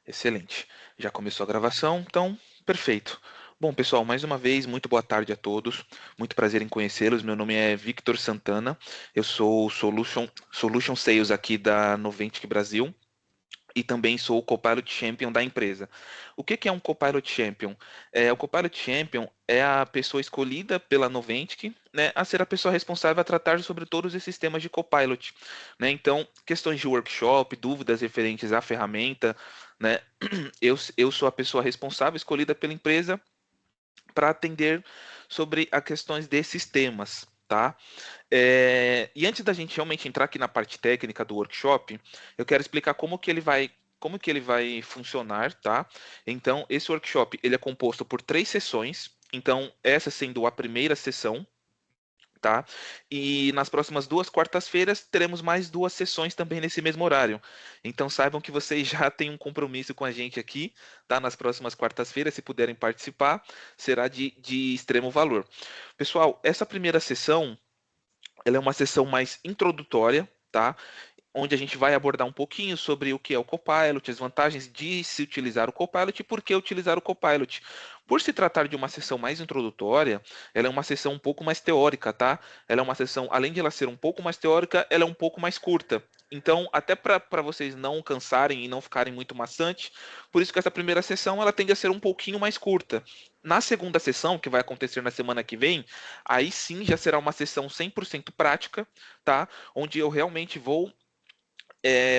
Excelente. Já começou a gravação, então, perfeito. Bom, pessoal, mais uma vez, muito boa tarde a todos. Muito prazer em conhecê-los. Meu nome é Victor Santana. Eu sou o Solution Sales aqui da Noventic Brasil e também sou o Copilot Champion da empresa. O que que é um Copilot Champion? O Copilot Champion é a pessoa escolhida pela Noventic, né, a ser a pessoa responsável a tratar sobre todos os sistemas de Copilot, né? Então, questões de workshop, dúvidas referentes à ferramenta, né? Eu sou a pessoa responsável escolhida pela empresa para atender sobre as questões de sistemas, tá? E antes da gente realmente entrar aqui na parte técnica do workshop, eu quero explicar como que ele vai funcionar, tá? Então, esse workshop ele é composto por 3 sessões. Então, essa sendo a primeira sessão, tá? E nas próximas 2 quartas-feiras teremos mais 2 sessões também nesse mesmo horário. Então saibam que vocês já têm um compromisso com a gente aqui, tá? Nas próximas quartas-feiras, se puderem participar, será de extremo valor. Pessoal, essa primeira sessão ela é uma sessão mais introdutória, tá? Onde a gente vai abordar um pouquinho sobre o que é o Copilot, as vantagens de se utilizar o Copilot e por que utilizar o Copilot. Por se tratar de uma sessão mais introdutória, ela é uma sessão um pouco mais teórica, tá? Ela é uma sessão, além de ela ser um pouco mais teórica, ela é um pouco mais curta. Então, até para vocês não cansarem e não ficarem muito maçante, por isso que essa primeira sessão ela tende a ser um pouquinho mais curta. Na segunda sessão, que vai acontecer na semana que vem, aí sim já será uma sessão 100% prática, tá? Onde eu realmente vou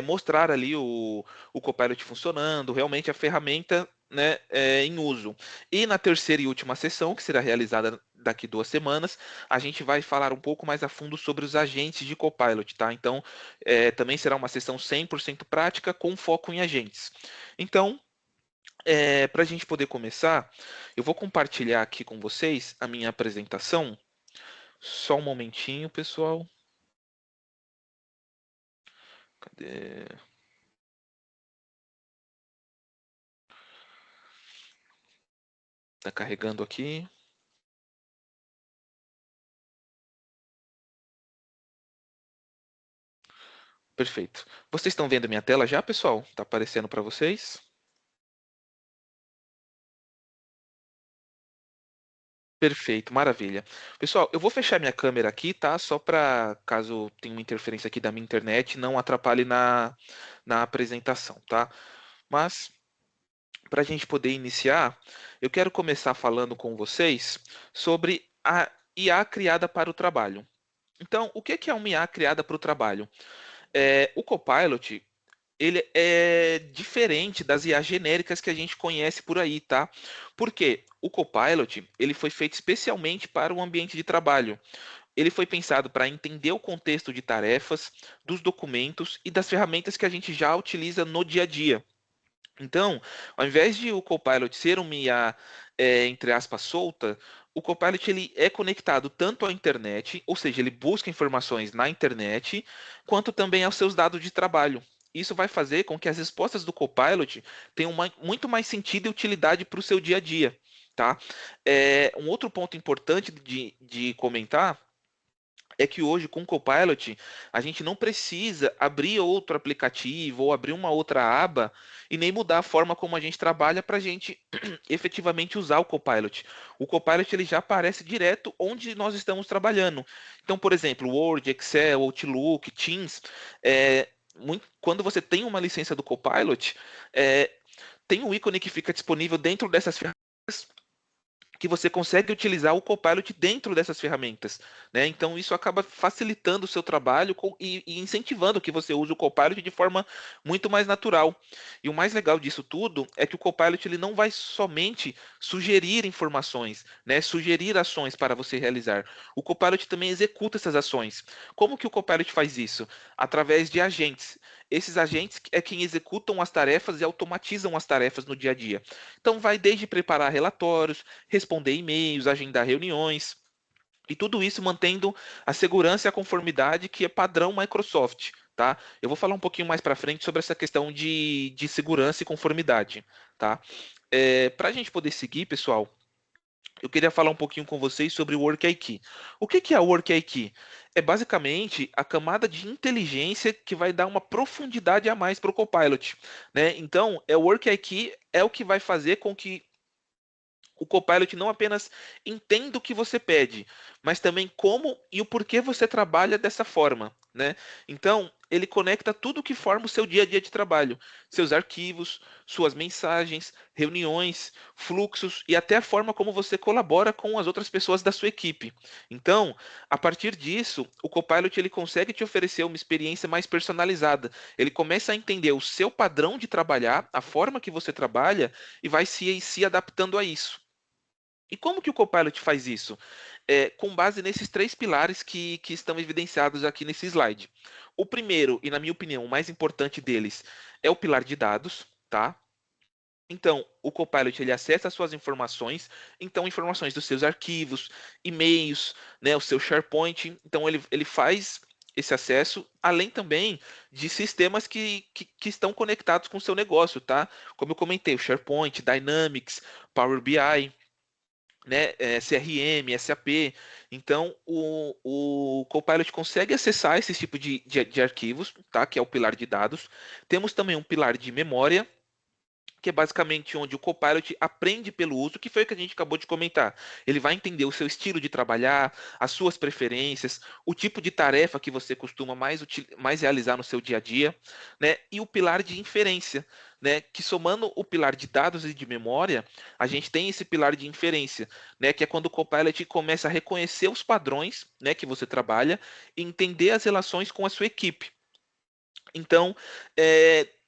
mostrar ali o Copilot funcionando, realmente a ferramenta, né, em uso. E na terceira e última sessão, que será realizada daqui 2 semanas, a gente vai falar um pouco mais a fundo sobre os agentes de Copilot, tá? Então, também será uma sessão 100% prática com foco em agentes. Então, para a gente poder começar, eu vou compartilhar aqui com vocês a minha apresentação. Só um momentinho, pessoal. Cadê? Tá carregando aqui. Perfeito. Vocês estão vendo minha tela já, pessoal? Tá aparecendo para vocês? Perfeito, maravilha. Pessoal, eu vou fechar minha câmera aqui, tá? Só para caso tenha uma interferência aqui da minha internet, não atrapalhe na apresentação, tá? Mas para a gente poder iniciar, eu quero começar falando com vocês sobre a IA criada para o trabalho. Então, o que é uma IA criada para o trabalho? O Copilot, ele é diferente das IA genéricas que a gente conhece por aí, tá? Porque o Copilot, ele foi feito especialmente para o ambiente de trabalho. Ele foi pensado para entender o contexto de tarefas, dos documentos e das ferramentas que a gente já utiliza no dia a dia. Então, ao invés de o Copilot ser uma IA, entre aspas, solta, o Copilot ele é conectado tanto à internet, ou seja, ele busca informações na internet, quanto também aos seus dados de trabalho. Isso vai fazer com que as respostas do Copilot tenham muito mais sentido e utilidade para o seu dia a dia, tá? Um outro ponto importante de comentar é que hoje com o Copilot a gente não precisa abrir outro aplicativo ou abrir uma outra aba e nem mudar a forma como a gente trabalha para a gente efetivamente usar o Copilot. O Copilot ele já aparece direto onde nós estamos trabalhando. Então, por exemplo, Word, Excel, Outlook, Teams, quando você tem uma licença do Copilot, é, tem um ícone que fica disponível dentro dessas ferramentas que você consegue utilizar o Copilot dentro dessas ferramentas, né? Então isso acaba facilitando o seu trabalho e incentivando que você use o Copilot de forma muito mais natural. E o mais legal disso tudo é que o Copilot ele não vai somente sugerir informações, né? Sugerir ações para você realizar. O Copilot também executa essas ações. Como que o Copilot faz isso? Através de agentes. Esses agentes é quem executam as tarefas e automatizam as tarefas no dia a dia. Então vai desde preparar relatórios, responder e-mails, agendar reuniões, e tudo isso mantendo a segurança e a conformidade que é padrão Microsoft, tá? Eu vou falar um pouquinho mais para frente sobre essa questão de segurança e conformidade, tá? Para a gente poder seguir, pessoal, eu queria falar um pouquinho com vocês sobre o WorkIQ. O que é o WorkIQ? é basicamente a camada de inteligência que vai dar uma profundidade a mais para o Copilot, né? Então, o Work IQ é o que vai fazer com que o Copilot não apenas entenda o que você pede, mas também como e o porquê você trabalha dessa forma, né? Então, ele conecta tudo que forma o seu dia a dia de trabalho, seus arquivos, suas mensagens, reuniões, fluxos e até a forma como você colabora com as outras pessoas da sua equipe. Então, a partir disso, o Copilot ele consegue te oferecer uma experiência mais personalizada. Ele começa a entender o seu padrão de trabalhar, a forma que você trabalha e vai se adaptando a isso. E como que o Copilot faz isso? Com base nesses três pilares que estão evidenciados aqui nesse slide. O primeiro, e na minha opinião, o mais importante deles, é o pilar de dados, tá? Então, o Copilot ele acessa as suas informações, então informações dos seus arquivos, e-mails, né, o seu SharePoint. Então, ele faz esse acesso, além também de sistemas que estão conectados com o seu negócio, tá? Como eu comentei, o SharePoint, Dynamics, Power BI, né, CRM, SAP. Então, o Copilot consegue acessar esse tipo de arquivos, tá? Que é o pilar de dados. Temos também um pilar de memória, que é basicamente onde o Copilot aprende pelo uso, que foi o que a gente acabou de comentar. Ele vai entender o seu estilo de trabalhar, as suas preferências, o tipo de tarefa que você costuma mais realizar no seu dia a dia, né? E o pilar de inferência, né? Que somando o pilar de dados e de memória, a gente tem esse pilar de inferência, né? Que é quando o Copilot começa a reconhecer os padrões, né? Que você trabalha e entender as relações com a sua equipe. Então,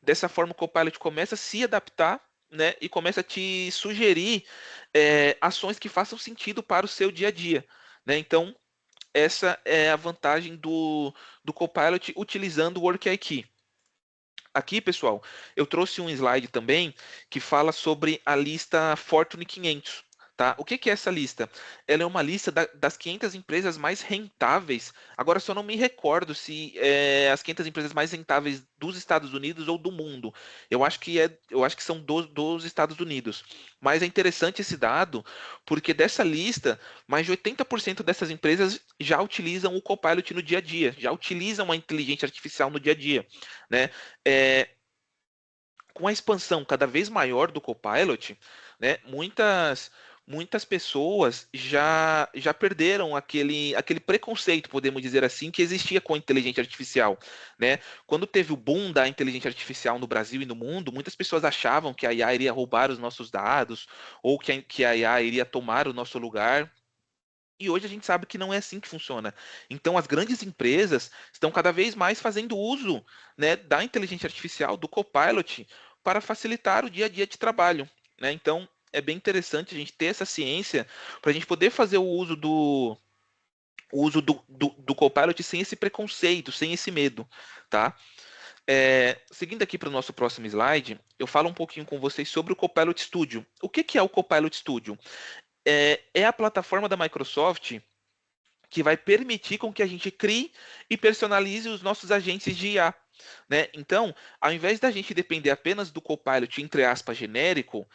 dessa forma, o Copilot começa a se adaptar, né, e começa a te sugerir ações que façam sentido para o seu dia a dia. Né? Então, essa é a vantagem do Copilot utilizando o WorkIQ. Aqui, pessoal, eu trouxe um slide também que fala sobre a lista Fortune 500. Tá? O que que é essa lista? Ela é uma lista das 500 empresas mais rentáveis. Agora, só não me recordo se é as 500 empresas mais rentáveis dos Estados Unidos ou do mundo. Eu acho que são dos Estados Unidos. Mas é interessante esse dado, porque dessa lista, mais de 80% dessas empresas já utilizam o Copilot no dia a dia, já utilizam a inteligência artificial no dia a dia, né? É, com a expansão cada vez maior do Copilot, né, muitas pessoas já perderam aquele preconceito, podemos dizer assim, que existia com a inteligência artificial, né? Quando teve o boom da inteligência artificial no Brasil e no mundo, muitas pessoas achavam que a IA iria roubar os nossos dados ou que a IA iria tomar o nosso lugar. E hoje a gente sabe que não é assim que funciona. Então, as grandes empresas estão cada vez mais fazendo uso, né, da inteligência artificial, do Copilot, para facilitar o dia a dia de trabalho. Né? Então, é bem interessante a gente ter essa ciência para a gente poder fazer o uso do Copilot sem esse preconceito, sem esse medo. Tá? Seguindo aqui para o nosso próximo slide, eu falo um pouquinho com vocês sobre o Copilot Studio. O que é o Copilot Studio? É a plataforma da Microsoft que vai permitir com que a gente crie e personalize os nossos agentes de IA. Né? Então, ao invés da gente depender apenas do Copilot, entre aspas, genérico,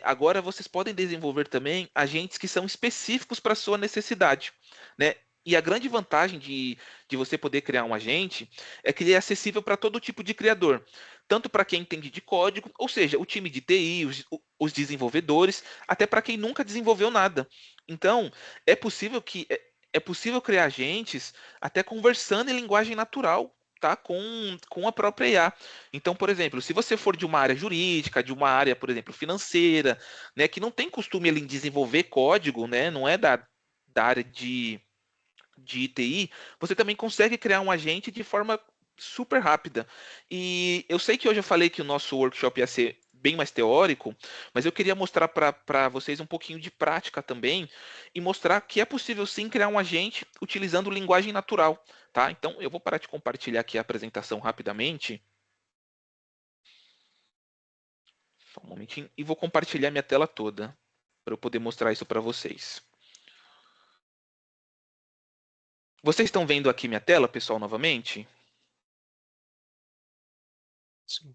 agora vocês podem desenvolver também agentes que são específicos para a sua necessidade. Né? E a grande vantagem de você poder criar um agente é que ele é acessível para todo tipo de criador, tanto para quem entende de código, ou seja, o time de TI, os desenvolvedores, até para quem nunca desenvolveu nada. Então, é possível que é possível criar agentes até conversando em linguagem natural, tá? Com a própria IA. Então, por exemplo, se você for de uma área jurídica, de uma área, por exemplo, financeira, né, que não tem costume ali, em desenvolver código, né, não é da área de TI, você também consegue criar um agente de forma super rápida. E eu sei que hoje eu falei que o nosso workshop ia ser bem mais teórico, mas eu queria mostrar para vocês um pouquinho de prática também e mostrar que é possível sim criar um agente utilizando linguagem natural, tá? Então eu vou parar de compartilhar aqui a apresentação rapidamente, só um momentinho, e vou compartilhar minha tela toda para eu poder mostrar isso para vocês. Vocês estão vendo aqui minha tela, pessoal, novamente? Sim.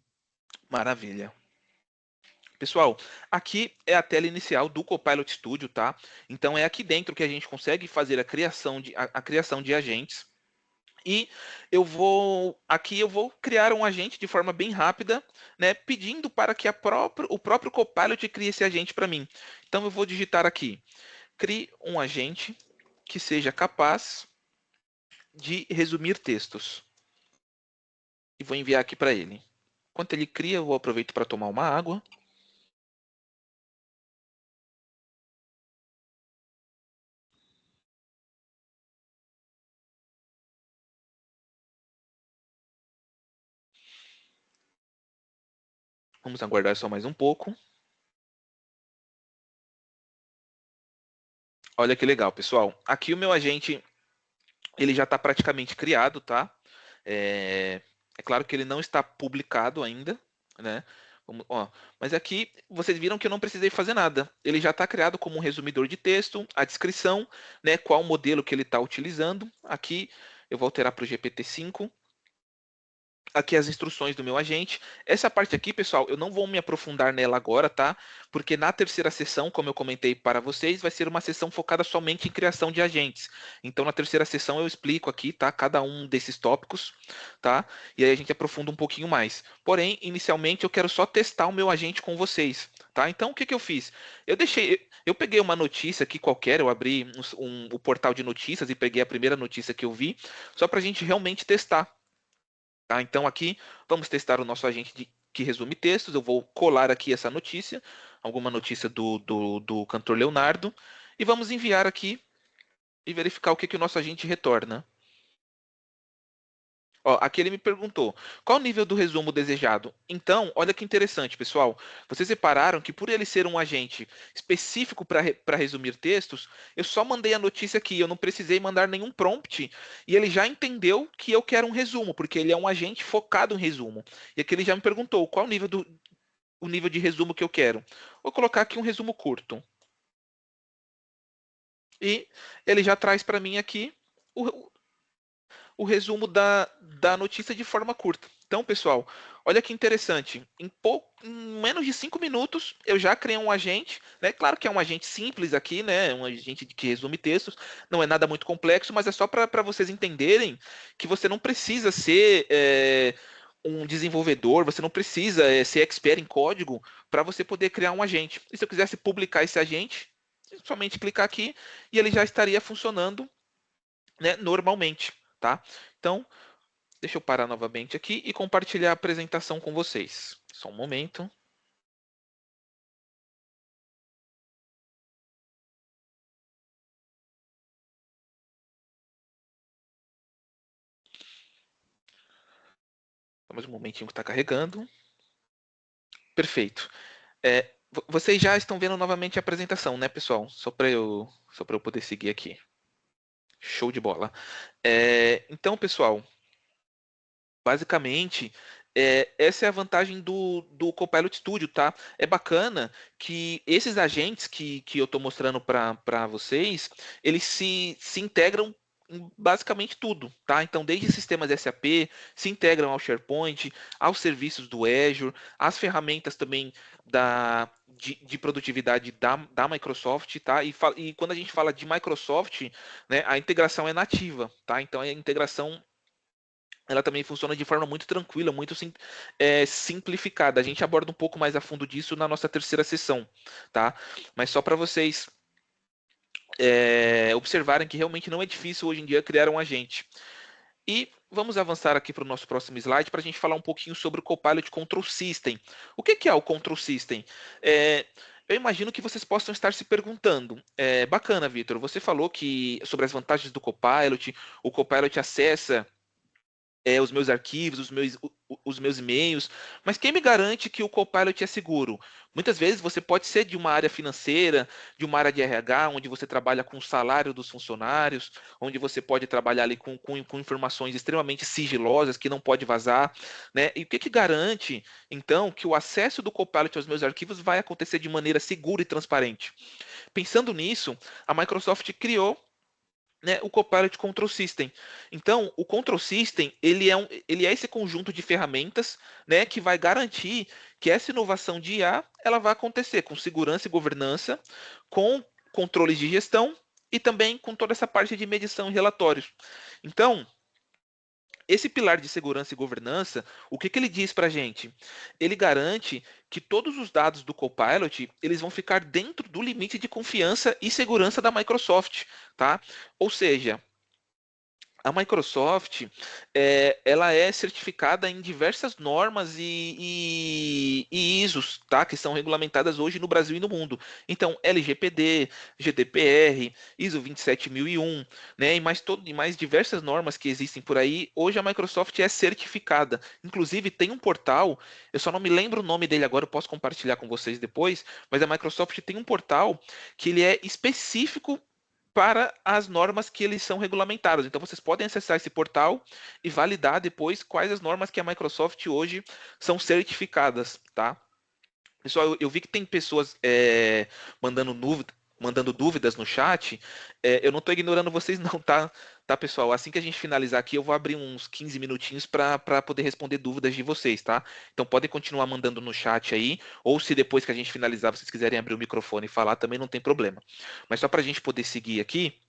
Maravilha. Pessoal, aqui é a tela inicial do Copilot Studio, tá? Então é aqui dentro que a gente consegue fazer a criação de agentes. E aqui eu vou criar um agente de forma bem rápida, né, pedindo para que o próprio Copilot crie esse agente para mim. Então eu vou digitar aqui, crie um agente que seja capaz de resumir textos. E vou enviar aqui para ele. Enquanto ele cria, eu aproveito para tomar uma água. Vamos aguardar só mais um pouco. Olha que legal, pessoal. Aqui o meu agente ele já está praticamente criado, tá? É claro que ele não está publicado ainda, né? Mas aqui vocês viram que eu não precisei fazer nada. Ele já está criado como um resumidor de texto, a descrição, né? Qual modelo que ele está utilizando. Aqui eu vou alterar para o GPT-5. Aqui as instruções do meu agente. Essa parte aqui, pessoal, eu não vou me aprofundar nela agora, tá? Porque na terceira sessão, como eu comentei para vocês, vai ser uma sessão focada somente em criação de agentes. Então, na terceira sessão eu explico aqui, tá? Cada um desses tópicos, tá? E aí a gente aprofunda um pouquinho mais. Porém, inicialmente eu quero só testar o meu agente com vocês, tá? Então, o que que eu fiz? Eu peguei uma notícia aqui qualquer, eu abri o portal de notícias e peguei a primeira notícia que eu vi, só para a gente realmente testar. Tá? Então aqui vamos testar o nosso agente que resume textos. Eu vou colar aqui essa notícia, alguma notícia do cantor Leonardo, e vamos enviar aqui e verificar o que, que o nosso agente retorna. Ó, aqui ele me perguntou, qual o nível do resumo desejado? Então, olha que interessante, pessoal. Vocês repararam que por ele ser um agente específico para resumir textos, eu só mandei a notícia aqui, eu não precisei mandar nenhum prompt, e ele já entendeu que eu quero um resumo, porque ele é um agente focado em resumo. E aqui ele já me perguntou, qual o nível de resumo que eu quero? Vou colocar aqui um resumo curto. E ele já traz para mim aqui o, o resumo da notícia de forma curta. Então, pessoal, olha que interessante. Em menos de 5 minutos, eu já criei um agente. Né? Claro que é um agente simples aqui, né? Um agente que resume textos. Não é nada muito complexo, mas é só para vocês entenderem que você não precisa ser um desenvolvedor, você não precisa ser expert em código para você poder criar um agente. E se eu quisesse publicar esse agente, somente clicar aqui e ele já estaria funcionando, né, normalmente, tá? Então, deixa eu parar novamente aqui e compartilhar a apresentação com vocês. Só um momento. Mais um momentinho que está carregando. Perfeito. Vocês já estão vendo novamente a apresentação, né, pessoal? Só para eu poder seguir aqui. Show de bola. Então, pessoal, basicamente, essa é a vantagem do Copilot Studio, tá? É bacana que esses agentes que eu estou mostrando para vocês, eles se integram em basicamente tudo, tá? Então, desde sistemas SAP, se integram ao SharePoint, aos serviços do Azure, às ferramentas também de produtividade da Microsoft, tá? E quando a gente fala de Microsoft, né, a integração é nativa, tá? Então, a integração ela também funciona de forma muito tranquila, muito simplificada. A gente aborda um pouco mais a fundo disso na nossa terceira sessão, tá? Mas só para vocês observarem que realmente não é difícil hoje em dia criar um agente. E vamos avançar aqui para o nosso próximo slide para a gente falar um pouquinho sobre o Copilot Control System. O que é o Control System? Eu imagino que vocês possam estar se perguntando. Bacana, Vitor, você falou que sobre as vantagens do Copilot, o Copilot acessa os meus arquivos, os meus e-mails, mas quem me garante que o Copilot é seguro? Muitas vezes você pode ser de uma área financeira, de uma área de RH, onde você trabalha com o salário dos funcionários, onde você pode trabalhar ali com informações extremamente sigilosas que não pode vazar, né? E o que que garante, então, que o acesso do Copilot aos meus arquivos vai acontecer de maneira segura e transparente? Pensando nisso, a Microsoft criou né, o Copilot Control System. Então, o Control System ele é esse conjunto de ferramentas, né, que vai garantir que essa inovação de IA ela vai acontecer com segurança e governança, com controles de gestão e também com toda essa parte de medição e relatórios. Então, esse pilar de segurança e governança, o que, que ele diz para a gente? Ele garante que todos os dados do Copilot eles vão ficar dentro do limite de confiança e segurança da Microsoft, tá? Ou seja, a Microsoft, ela é certificada em diversas normas e ISOs, tá? Que são regulamentadas hoje no Brasil e no mundo. Então, LGPD, GDPR, ISO 27001, né? E mais diversas normas que existem por aí. Hoje a Microsoft é certificada. Inclusive, tem um portal, eu só não me lembro o nome dele agora, eu posso compartilhar com vocês depois, mas a Microsoft tem um portal que ele é específico para as normas que eles são regulamentados. Então vocês podem acessar esse portal e validar depois quais as normas que a Microsoft hoje são certificadas, tá? Pessoal, eu vi que tem pessoas mandando dúvidas no chat. Eu não estou ignorando vocês não, tá? Tá, pessoal? Assim que a gente finalizar aqui, eu vou abrir uns 15 minutinhos para poder responder dúvidas de vocês, tá? Então podem continuar mandando no chat aí, ou se depois que a gente finalizar vocês quiserem abrir o microfone e falar, também não tem problema. Mas só para a gente poder seguir aqui,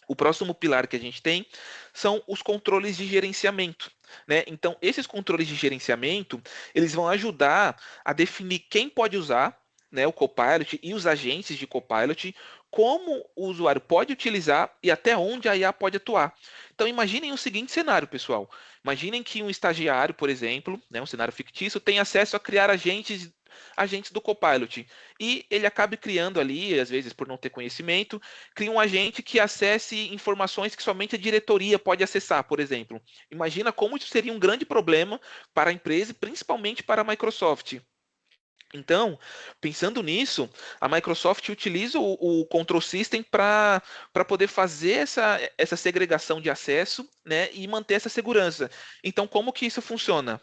o próximo pilar que a gente tem são os controles de gerenciamento, né? Então, esses controles de gerenciamento, eles vão ajudar a definir quem pode usar, né, o Copilot e os agentes de Copilot, como o usuário pode utilizar e até onde a IA pode atuar. Então, imaginem o seguinte cenário, pessoal. Imaginem que um estagiário, por exemplo, né, um cenário fictício, tem acesso a criar agentes do Copilot. E ele acabe criando ali, às vezes por não ter conhecimento, cria um agente que acesse informações que somente a diretoria pode acessar, por exemplo. Imagina como isso seria um grande problema para a empresa e principalmente para a Microsoft. Então, pensando nisso, a Microsoft utiliza o Control System para poder fazer essa segregação de acesso, né, e manter essa segurança. Então, como que isso funciona?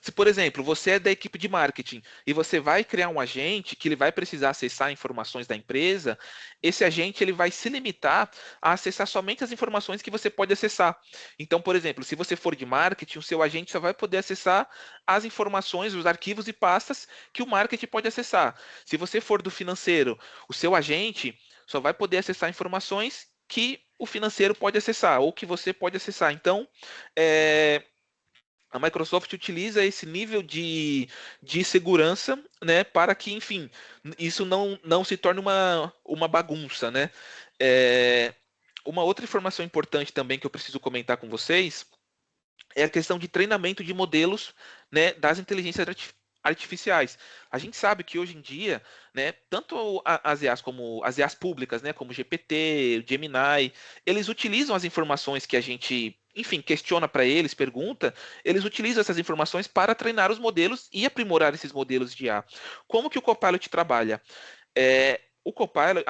Se, por exemplo, você é da equipe de marketing e você vai criar um agente que ele vai precisar acessar informações da empresa, esse agente ele vai se limitar a acessar somente as informações que você pode acessar. Então, por exemplo, se você for de marketing, o seu agente só vai poder acessar as informações, os arquivos e pastas que o marketing pode acessar. Se você for do financeiro, o seu agente só vai poder acessar informações que o financeiro pode acessar ou que você pode acessar. Então, é, a Microsoft utiliza esse nível de segurança, né, para que, enfim, isso não se torne uma bagunça, né? É, uma outra informação importante também que eu preciso comentar com vocês é a questão de treinamento de modelos, né, das inteligências artificiais. A gente sabe que hoje em dia, né, tanto as IAs como as IAs públicas, né, como o GPT, o Gemini, eles utilizam as informações que a gente, enfim, questiona para eles, pergunta, eles utilizam essas informações para treinar os modelos e aprimorar esses modelos de IA. Como que o Copilot trabalha? O Copilot,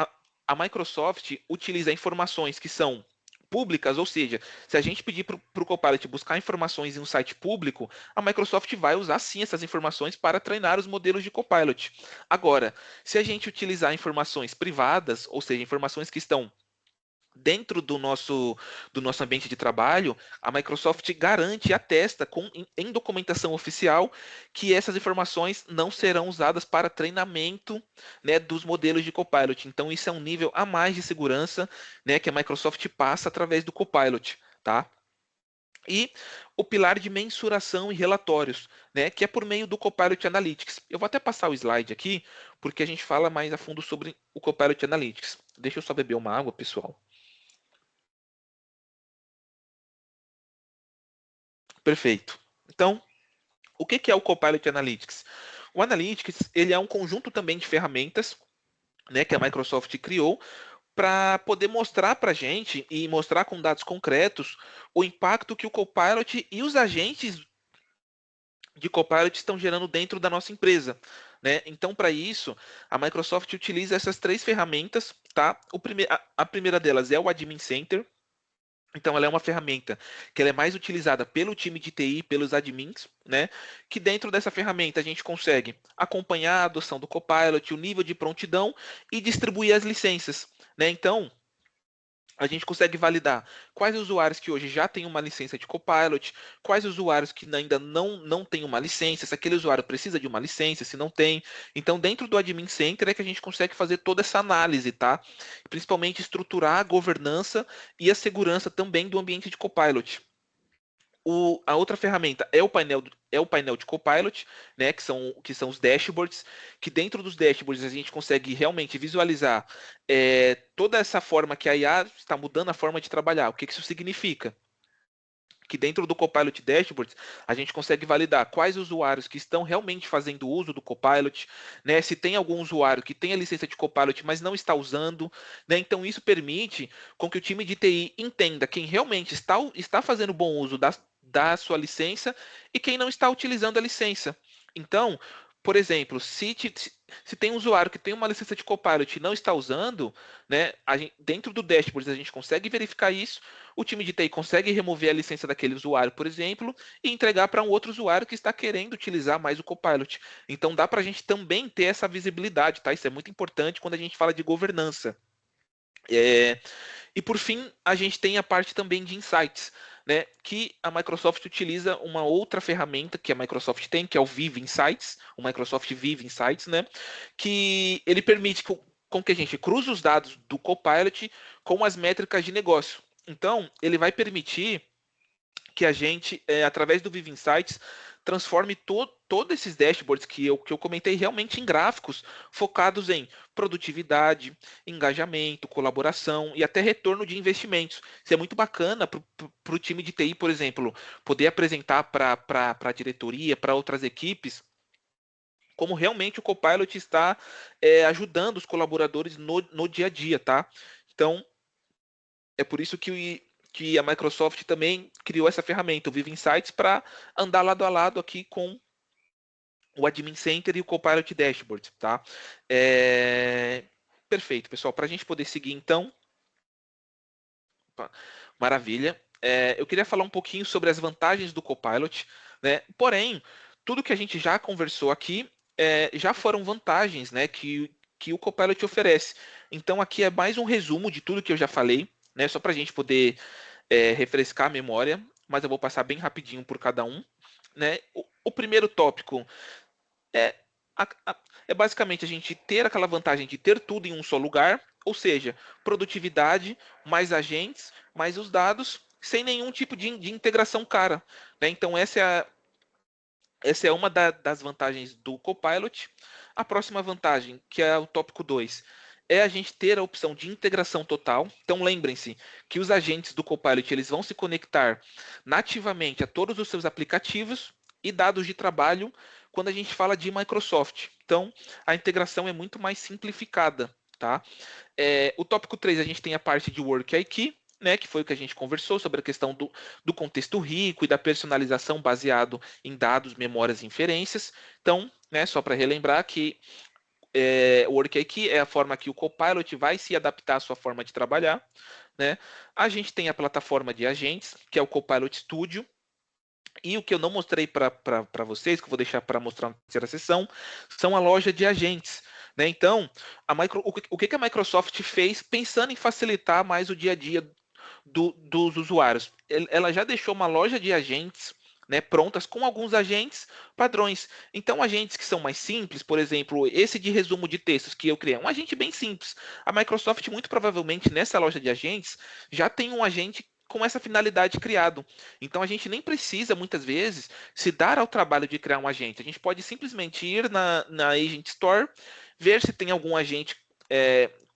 a Microsoft utiliza informações que são públicas, ou seja, se a gente pedir para o Copilot buscar informações em um site público, a Microsoft vai usar sim essas informações para treinar os modelos de Copilot. Agora, se a gente utilizar informações privadas, ou seja, informações que estão dentro do nosso ambiente de trabalho, a Microsoft garante e atesta em documentação oficial que essas informações não serão usadas para treinamento, né, dos modelos de Copilot. Então, isso é um nível a mais de segurança, né, que a Microsoft passa através do Copilot, tá? E o pilar de mensuração e relatórios, né, que é por meio do Copilot Analytics. Eu vou até passar o slide aqui, porque a gente fala mais a fundo sobre o Copilot Analytics. Deixa eu só beber uma água, pessoal. Perfeito. Então, o que é o Copilot Analytics? O Analytics ele é um conjunto também de ferramentas, né, que a Microsoft criou para poder mostrar para a gente e mostrar com dados concretos o impacto que o Copilot e os agentes de Copilot estão gerando dentro da nossa empresa. Né? Então, para isso, a Microsoft utiliza essas três ferramentas. Tá? A primeira delas é o Admin Center. Então, ela é uma ferramenta que ela é mais utilizada pelo time de TI, pelos admins, né? Que dentro dessa ferramenta a gente consegue acompanhar a adoção do Copilot, o nível de prontidão e distribuir as licenças, né? Então, A gente consegue validar quais usuários que hoje já têm uma licença de Copilot, quais usuários que ainda não têm uma licença, se aquele usuário precisa de uma licença, se não tem. Então, dentro do Admin Center é que a gente consegue fazer toda essa análise, tá? Principalmente estruturar a governança e a segurança também do ambiente de Copilot. A outra ferramenta é o painel de Copilot, né, que são os dashboards, que dentro dos dashboards a gente consegue realmente visualizar toda essa forma que a IA está mudando a forma de trabalhar. O que isso significa? Que dentro do Copilot Dashboards a gente consegue validar quais usuários que estão realmente fazendo uso do Copilot, né? Se tem algum usuário que tem a licença de Copilot, mas não está usando, né? Então isso permite com que o time de TI entenda quem realmente está fazendo bom uso da sua licença e quem não está utilizando a licença. Então, por exemplo, se tem um usuário que tem uma licença de Copilot e não está usando, né, dentro do dashboard a gente consegue verificar isso, o time de TI consegue remover a licença daquele usuário, por exemplo, e entregar para um outro usuário que está querendo utilizar mais o Copilot. Então dá para a gente também ter essa visibilidade, tá? Isso é muito importante quando a gente fala de governança. E por fim, a gente tem a parte também de insights, né? Que a Microsoft utiliza uma outra ferramenta que a Microsoft tem, que é o Vive Insights, o Microsoft Vive Insights, né? Que ele permite com que a gente cruze os dados do Copilot com as métricas de negócio. Então, ele vai permitir que a gente, através do Vive Insights, transforme todos esses dashboards que eu comentei realmente em gráficos focados em produtividade, engajamento, colaboração e até retorno de investimentos. Isso é muito bacana para o time de TI, por exemplo, poder apresentar para a diretoria, para outras equipes, como realmente o Copilot está ajudando os colaboradores no dia a dia, tá? Então, é por isso que a Microsoft também criou essa ferramenta, o Vive Insights, para andar lado a lado aqui com o Admin Center e o Copilot Dashboard, tá? É... Perfeito, pessoal. Para a gente poder seguir, então, opa, maravilha. Eu queria falar um pouquinho sobre as vantagens do Copilot, né? Porém, tudo que a gente já conversou aqui já foram vantagens, né? Que o Copilot oferece. Então, aqui é mais um resumo de tudo que eu já falei, né? Só para a gente poder refrescar a memória, mas eu vou passar bem rapidinho por cada um. Né? O primeiro tópico é, é basicamente a gente ter aquela vantagem de ter tudo em um só lugar, ou seja, produtividade, mais agentes, mais os dados, sem nenhum tipo de integração cara. Né? Então, essa é uma das vantagens do Copilot. A próxima vantagem, que é o tópico 2, é a gente ter a opção de integração total. Então lembrem-se que os agentes do Copilot eles vão se conectar nativamente a todos os seus aplicativos e dados de trabalho quando a gente fala de Microsoft. Então a integração é muito mais simplificada. Tá? O tópico 3 a gente tem a parte de Work IQ, né, que foi o que a gente conversou sobre a questão do contexto rico e da personalização baseado em dados, memórias e inferências. Então, né, só para relembrar que o Work IQ é a forma que o Copilot vai se adaptar à sua forma de trabalhar. Né? A gente tem a plataforma de agentes, que é o Copilot Studio, e o que eu não mostrei para vocês, que eu vou deixar para mostrar na terceira sessão, são a loja de agentes. Né? Então, o que a Microsoft fez pensando em facilitar mais o dia a dia dos usuários? Ela já deixou uma loja de agentes, né, prontas com alguns agentes padrões. Então, agentes que são mais simples, por exemplo, esse de resumo de textos que eu criei, é um agente bem simples. A Microsoft, muito provavelmente, nessa loja de agentes, já tem um agente com essa finalidade criado. Então, a gente nem precisa, muitas vezes, se dar ao trabalho de criar um agente. A gente pode simplesmente ir na Agent Store, ver se tem algum agente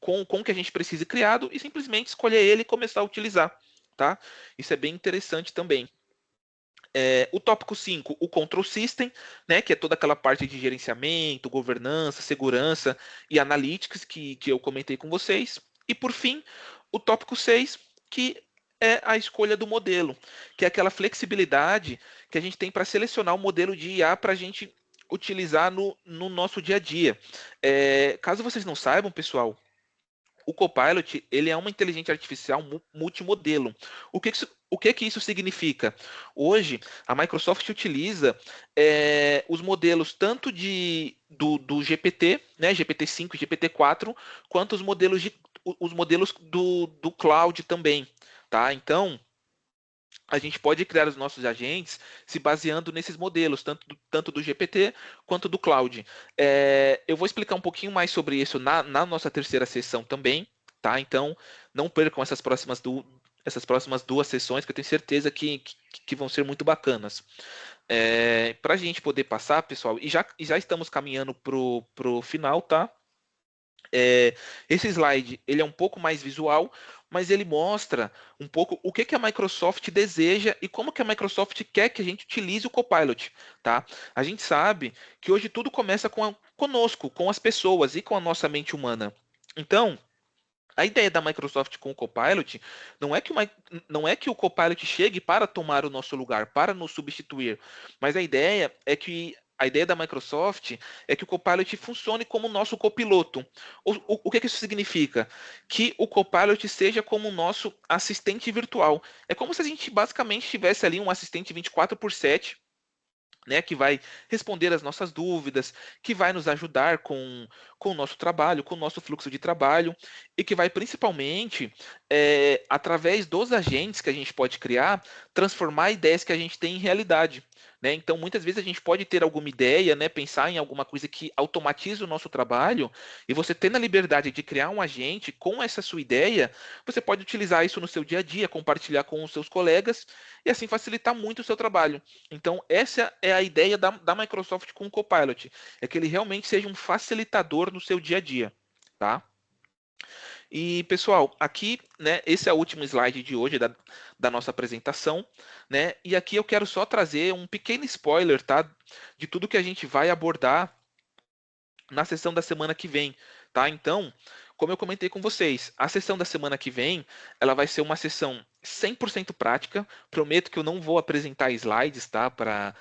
com o que a gente precise criado e simplesmente escolher ele e começar a utilizar. Tá? Isso é bem interessante também. O tópico 5, o Control System, né, que é toda aquela parte de gerenciamento, governança, segurança e analytics que eu comentei com vocês. E por fim, o tópico 6, que é a escolha do modelo, que é aquela flexibilidade que a gente tem para selecionar o modelo de IA para a gente utilizar no nosso dia a dia. Caso vocês não saibam, pessoal, o Copilot ele é uma inteligência artificial multimodelo. O que que isso significa? Hoje, a Microsoft utiliza os modelos tanto do GPT, né, GPT-5 e GPT-4, quanto os modelos os modelos do cloud também, tá? Então, a gente pode criar os nossos agentes se baseando nesses modelos, tanto do GPT quanto do cloud. Eu vou explicar um pouquinho mais sobre isso na nossa terceira sessão também, tá? Então, não percam essas próximas duas sessões, que eu tenho certeza que vão ser muito bacanas. Para a gente poder passar, pessoal, e já estamos caminhando para o final, tá? Esse slide ele é um pouco mais visual, mas ele mostra um pouco o que a Microsoft deseja e como que a Microsoft quer que a gente utilize o Copilot, tá? A gente sabe que hoje tudo começa conosco, com as pessoas e com a nossa mente humana. Então, a ideia da Microsoft com o Copilot não é que o Copilot chegue para tomar o nosso lugar, para nos substituir, mas a ideia da Microsoft é que o Copilot funcione como o nosso copiloto. O que isso significa? Que o Copilot seja como o nosso assistente virtual. É como se a gente basicamente tivesse ali um assistente 24/7, né, que vai responder as nossas dúvidas, que vai nos ajudar com o nosso trabalho, com o nosso fluxo de trabalho, e que vai principalmente, através dos agentes que a gente pode criar, transformar ideias que a gente tem em realidade. Né? Então, muitas vezes a gente pode ter alguma ideia, né, pensar em alguma coisa que automatize o nosso trabalho, e você tendo a liberdade de criar um agente com essa sua ideia, você pode utilizar isso no seu dia a dia, compartilhar com os seus colegas, e assim facilitar muito o seu trabalho. Então, essa é a ideia da Microsoft com o Copilot, é que ele realmente seja um facilitador no seu dia a dia, tá? E, pessoal, aqui, né, esse é o último slide de hoje da nossa apresentação, né? E aqui eu quero só trazer um pequeno spoiler, tá? De tudo que a gente vai abordar na sessão da semana que vem, tá? Então, como eu comentei com vocês, a sessão da semana que vem, ela vai ser uma sessão 100% prática. Prometo que eu não vou apresentar slides, tá? Para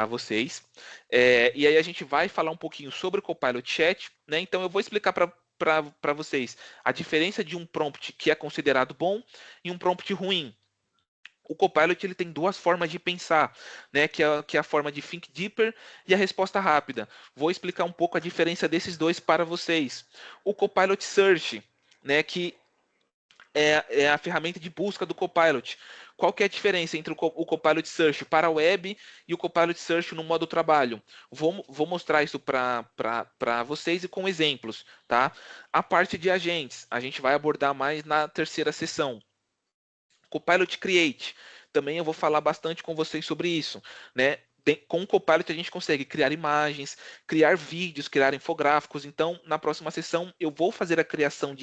vocês. E aí a gente vai falar um pouquinho sobre o Copilot Chat, né? Então eu vou explicar para vocês a diferença de um prompt que é considerado bom e um prompt ruim. O Copilot ele tem duas formas de pensar, né? Que é a forma de think deeper e a resposta rápida. Vou explicar um pouco a diferença desses dois para vocês. O Copilot Search, né? Que é a ferramenta de busca do Copilot. Qual que é a diferença entre o Copilot Search para a web e o Copilot Search no modo trabalho? Vou mostrar isso para vocês e com exemplos, tá? A parte de agentes, a gente vai abordar mais na terceira sessão. Copilot Create, também eu vou falar bastante com vocês sobre isso, né? Com o Copilot a gente consegue criar imagens, criar vídeos, criar infográficos. Então, na próxima sessão eu vou fazer a criação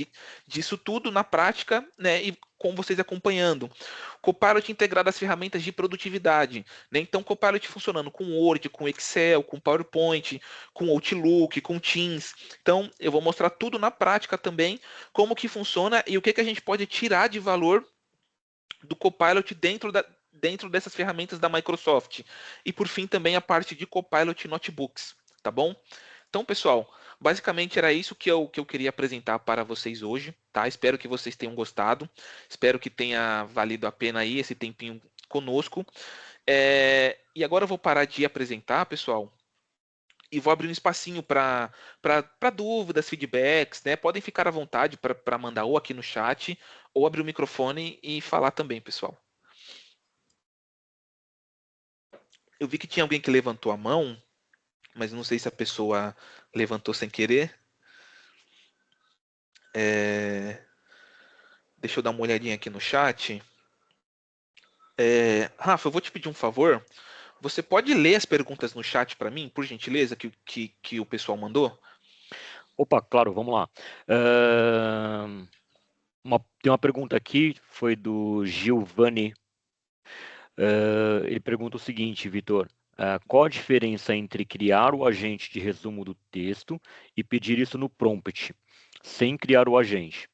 disso tudo na prática, né? E com vocês acompanhando. Copilot integrado às ferramentas de produtividade, né? Então, Copilot funcionando com Word, com Excel, com PowerPoint, com Outlook, com Teams. Então, eu vou mostrar tudo na prática também, como que funciona e o que a gente pode tirar de valor do Copilot dentro dessas ferramentas da Microsoft. E por fim também a parte de Copilot Notebooks, tá bom? Então, pessoal, basicamente era isso que eu queria apresentar para vocês hoje, tá? Espero que vocês tenham gostado, espero que tenha valido a pena aí esse tempinho conosco. E agora eu vou parar de apresentar, pessoal, e vou abrir um espacinho para dúvidas, feedbacks, né? Podem ficar à vontade para mandar ou aqui no chat, ou abrir o microfone e falar também, pessoal. Eu vi que tinha alguém que levantou a mão, mas não sei se a pessoa levantou sem querer. É, Deixa eu dar uma olhadinha aqui no chat. Rafa, eu vou te pedir um favor. Você pode ler as perguntas no chat para mim, por gentileza, que o pessoal mandou? Opa, claro, vamos lá. Tem uma pergunta aqui, foi do Giovanni. Ele pergunta o seguinte, Vitor: qual a diferença entre criar o agente de resumo do texto e pedir isso no prompt, sem criar o agente?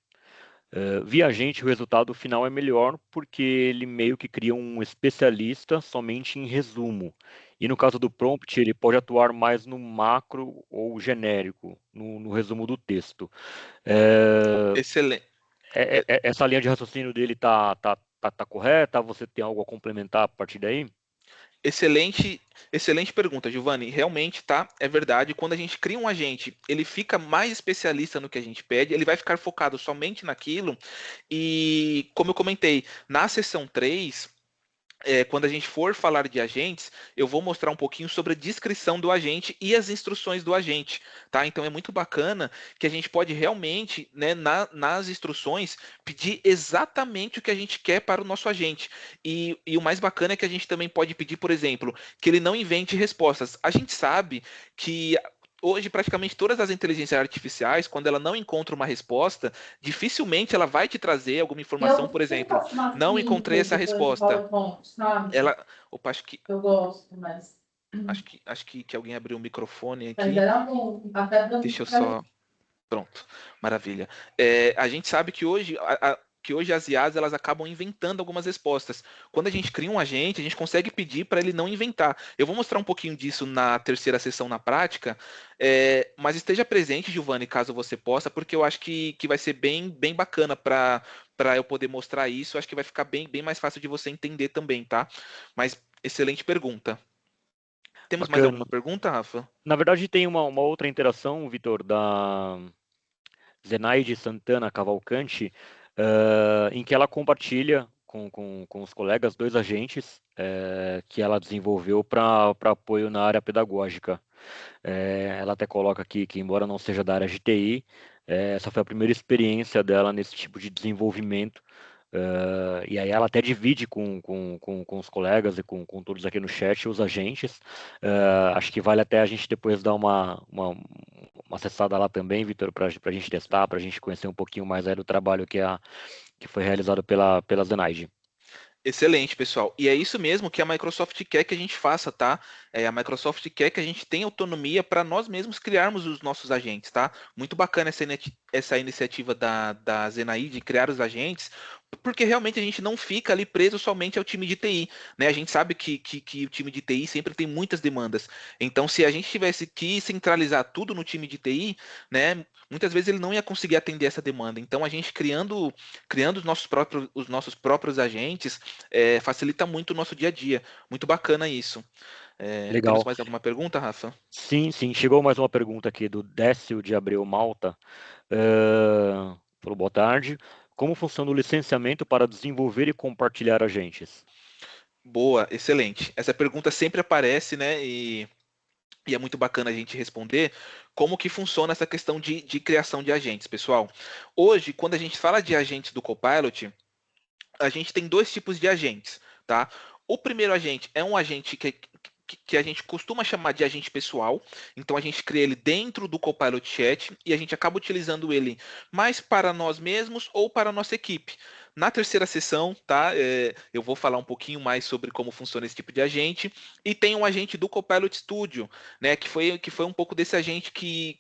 Via agente, o resultado final é melhor, porque ele meio que cria um especialista somente em resumo. E no caso do prompt, ele pode atuar mais no macro ou genérico, no resumo do texto. Excelente. Essa linha de raciocínio dele tá correta? Você tem algo a complementar a partir daí? Excelente, excelente pergunta, Giovanni. Realmente, tá? É verdade. Quando a gente cria um agente, ele fica mais especialista no que a gente pede, ele vai ficar focado somente naquilo. E, como eu comentei, na sessão 3, quando a gente for falar de agentes, eu vou mostrar um pouquinho sobre a descrição do agente e as instruções do agente, tá? Então é muito bacana que a gente pode realmente, né, nas instruções, pedir exatamente o que a gente quer para o nosso agente. E o mais bacana é que a gente também pode pedir, por exemplo, que ele não invente respostas. A gente sabe que hoje praticamente todas as inteligências artificiais, quando ela não encontra uma resposta, dificilmente ela vai te trazer alguma E informação, eu por sempre exemplo, faço umas não encontrei simples essa depois do resposta. PowerPoint, sabe? Ela, opa, Eu gosto, mas. acho que alguém abriu o microfone Mas aqui. era bom. Até dando Deixa eu pra. só. Pronto, maravilha. A gente sabe que hoje, que hoje as IAs elas acabam inventando algumas respostas. Quando a gente cria um agente, a gente consegue pedir para ele não inventar. Eu vou mostrar um pouquinho disso na terceira sessão na prática, mas esteja presente, Giovanni, caso você possa, porque eu acho que vai ser bem, bem bacana para eu poder mostrar isso. Eu acho que vai ficar bem, bem mais fácil de você entender também, tá? Mas excelente pergunta. Temos mais Bacana. alguma pergunta, Rafa? Na verdade, tem uma outra interação, Vitor, da Zenaide Santana Cavalcante, em que ela compartilha com os colegas 2 agentes que ela desenvolveu para apoio na área pedagógica. Ela até coloca aqui que, embora não seja da área de TI, essa foi a primeira experiência dela nesse tipo de desenvolvimento. E aí ela até divide com os colegas e com todos aqui no chat os agentes. Acho que vale até a gente depois dar uma acessada lá também, Vitor, para a gente testar, para a gente conhecer um pouquinho mais aí do trabalho que foi realizado pela Zenaide. Excelente, pessoal. E é isso mesmo que a Microsoft quer que a gente faça, tá? A Microsoft quer que a gente tenha autonomia para nós mesmos criarmos os nossos agentes, tá? Muito bacana essa iniciativa da Zenaí de criar os agentes, porque realmente a gente não fica ali preso somente ao time de TI, né? A gente sabe que o time de TI sempre tem muitas demandas. Então, se a gente tivesse que centralizar tudo no time de TI, né? Muitas vezes ele não ia conseguir atender essa demanda. Então, a gente criando os nossos próprios agentes facilita muito o nosso dia a dia. Muito bacana isso. Temos Legal. mais alguma pergunta, Rafa? Sim, sim. Chegou mais uma pergunta aqui do Décio de Abreu Malta. Falou, boa tarde. Como funciona o licenciamento para desenvolver e compartilhar agentes? Boa, excelente. Essa pergunta sempre aparece, né? E é muito bacana a gente responder como que funciona essa questão de criação de agentes, pessoal. Hoje, quando a gente fala de agentes do Copilot, a gente tem dois tipos de agentes, tá? O primeiro agente é um agente que a gente costuma chamar de agente pessoal, então a gente cria ele dentro do Copilot Chat e a gente acaba utilizando ele mais para nós mesmos ou para a nossa equipe. Na terceira sessão, tá? Eu vou falar um pouquinho mais sobre como funciona esse tipo de agente. E tem um agente do Copilot Studio, né? Que foi um pouco desse agente que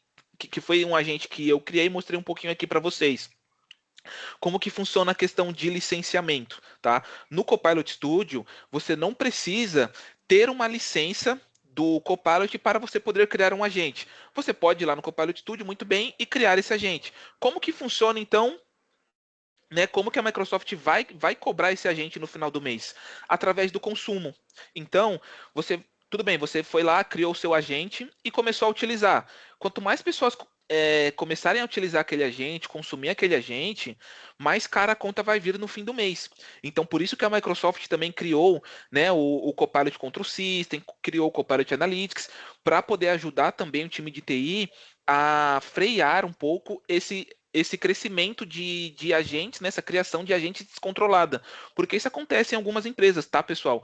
foi um agente que eu criei e mostrei um pouquinho aqui para vocês. Como que funciona a questão de licenciamento, tá? No Copilot Studio, você não precisa ter uma licença do Copilot para você poder criar um agente. Você pode ir lá no Copilot Studio muito bem e criar esse agente. Como que funciona então, né? Como que a Microsoft vai cobrar esse agente no final do mês? Através do consumo. Então, tudo bem, você foi lá, criou o seu agente e começou a utilizar. Quanto mais pessoas começarem a utilizar aquele agente, consumir aquele agente, mais cara a conta vai vir no fim do mês. Então, por isso que a Microsoft também criou, né, o Copilot Control System, criou o Copilot Analytics, para poder ajudar também o time de TI a frear um pouco esse crescimento de agentes, né, essa criação de agentes descontrolada. Porque isso acontece em algumas empresas, tá, pessoal?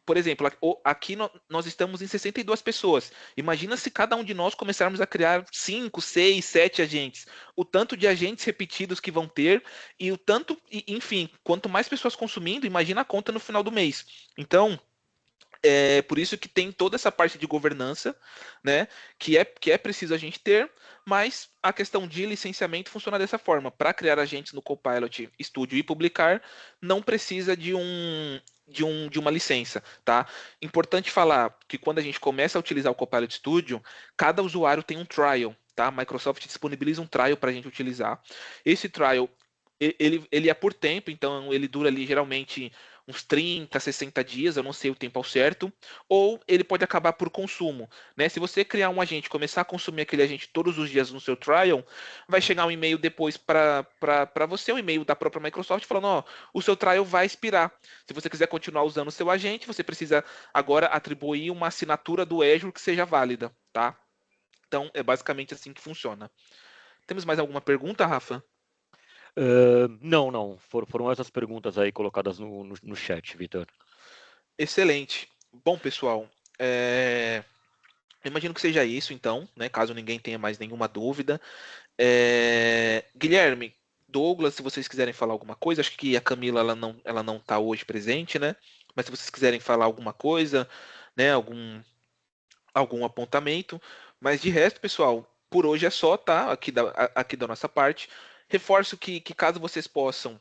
Por exemplo, aqui nós estamos em 62 pessoas. Imagina se cada um de nós começarmos a criar 5, 6, 7 agentes. O tanto de agentes repetidos que vão ter e o tanto, enfim, quanto mais pessoas consumindo, imagina a conta no final do mês. Então, é por isso que tem toda essa parte de governança, né? Que é preciso a gente ter, mas a questão de licenciamento funciona dessa forma. Para criar agentes no Copilot Studio e publicar, não precisa de uma licença, tá? Importante falar que quando a gente começa a utilizar o Copilot Studio, cada usuário tem um trial, tá? A Microsoft disponibiliza um trial para a gente utilizar. Esse trial ele é por tempo, então ele dura ali geralmente uns 30, 60 dias, eu não sei o tempo ao certo, ou ele pode acabar por consumo, né? Se você criar um agente, começar a consumir aquele agente todos os dias no seu trial, vai chegar um e-mail depois para você, um e-mail da própria Microsoft falando, ó, o seu trial vai expirar. Se você quiser continuar usando o seu agente, você precisa agora atribuir uma assinatura do Azure que seja válida, tá? Então, é basicamente assim que funciona. Temos mais alguma pergunta, Rafa? Não. Foram essas perguntas aí colocadas no chat, Vitor. Excelente. Bom, pessoal, eu imagino que seja isso, então, né? Caso ninguém tenha mais nenhuma dúvida. Guilherme, Douglas, se vocês quiserem falar alguma coisa, acho que a Camila ela não está hoje presente, né? Mas se vocês quiserem falar alguma coisa, né? Algum apontamento. Mas de resto, pessoal, por hoje é só, tá? Aqui da nossa parte. Reforço que caso vocês possam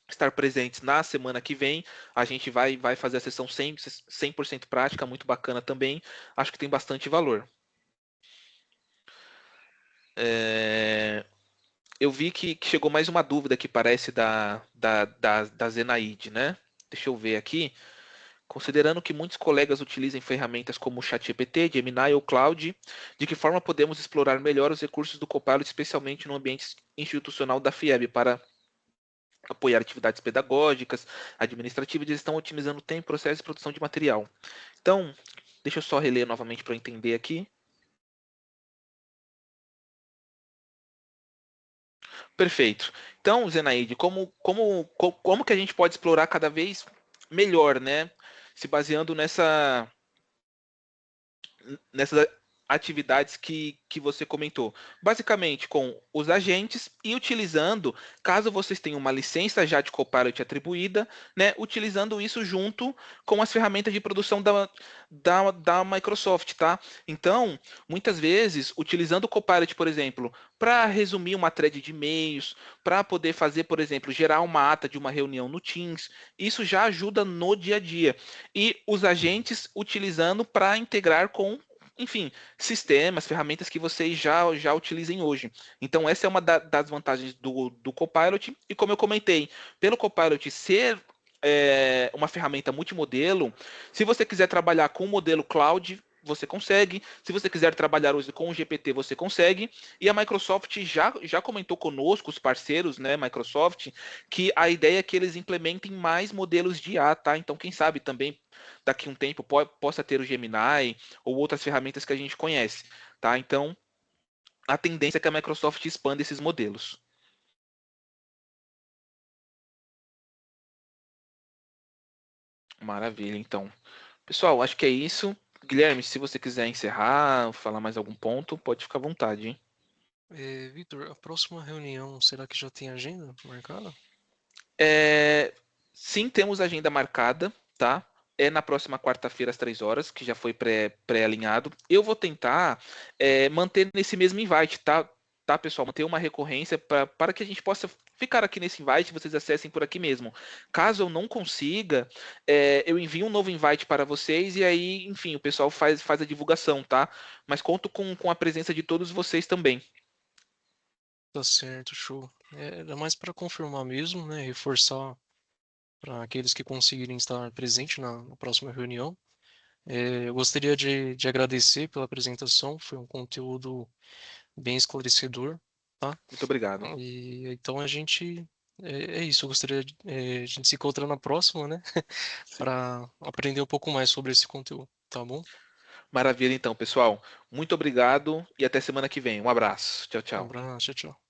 estar presentes na semana que vem, a gente vai fazer a sessão 100% prática, muito bacana também. Acho que tem bastante valor. Eu vi que chegou mais uma dúvida que parece da Zenaide, né? Deixa eu ver aqui. Considerando que muitos colegas utilizam ferramentas como o ChatGPT, Gemini ou Cloud, de que forma podemos explorar melhor os recursos do Copilot, especialmente no ambiente institucional da FIEB, para apoiar atividades pedagógicas, administrativas, eles estão otimizando o tempo, processo e produção de material. Então, deixa eu só reler novamente para entender aqui. Perfeito. Então, Zenaide, como que a gente pode explorar cada vez melhor, né? Se baseando nessas atividades que você comentou. Basicamente com os agentes e utilizando, caso vocês tenham uma licença já de Copilot atribuída, né, utilizando isso junto com as ferramentas de produção da Microsoft, tá? Então, muitas vezes, utilizando o Copilot, por exemplo, para resumir uma thread de e-mails, para poder fazer, por exemplo, gerar uma ata de uma reunião no Teams, isso já ajuda no dia a dia. E os agentes utilizando para integrar com, enfim, sistemas, ferramentas que vocês já utilizem hoje. Então, essa é uma das vantagens do Copilot. E como eu comentei, pelo Copilot ser uma ferramenta multimodelo, se você quiser trabalhar com o modelo cloud, você consegue. Se você quiser trabalhar hoje com o GPT, você consegue. E a Microsoft já comentou conosco, os parceiros, né, Microsoft, que a ideia é que eles implementem mais modelos de IA, tá? Então, quem sabe também daqui a um tempo possa ter o Gemini ou outras ferramentas que a gente conhece, tá? Então, a tendência é que a Microsoft expanda esses modelos. Maravilha, então. Pessoal, acho que é isso. Guilherme, se você quiser encerrar, falar mais algum ponto, pode ficar à vontade, hein? Vitor, a próxima reunião, será que já tem agenda marcada? Sim, temos agenda marcada, tá? É na próxima quarta-feira às 3 horas, que já foi pré-alinhado. Eu vou tentar manter nesse mesmo invite, tá? Tá, pessoal? Manter uma recorrência para que a gente possa ficar aqui nesse invite, vocês acessem por aqui mesmo. Caso eu não consiga, eu envio um novo invite para vocês e aí, enfim, o pessoal faz a divulgação, tá? Mas conto com a presença de todos vocês também. Tá certo, show. Era mais para confirmar mesmo, né? Reforçar para aqueles que conseguirem estar presentes na próxima reunião. Eu gostaria de agradecer pela apresentação, foi um conteúdo bem esclarecedor, tá? Muito obrigado. E então a gente. É isso, eu gostaria de a gente se encontrar na próxima, né? Para aprender um pouco mais sobre esse conteúdo, tá bom? Maravilha, então, pessoal. Muito obrigado e até semana que vem. Um abraço. Tchau, Um tchau. abraço, tchau, tchau.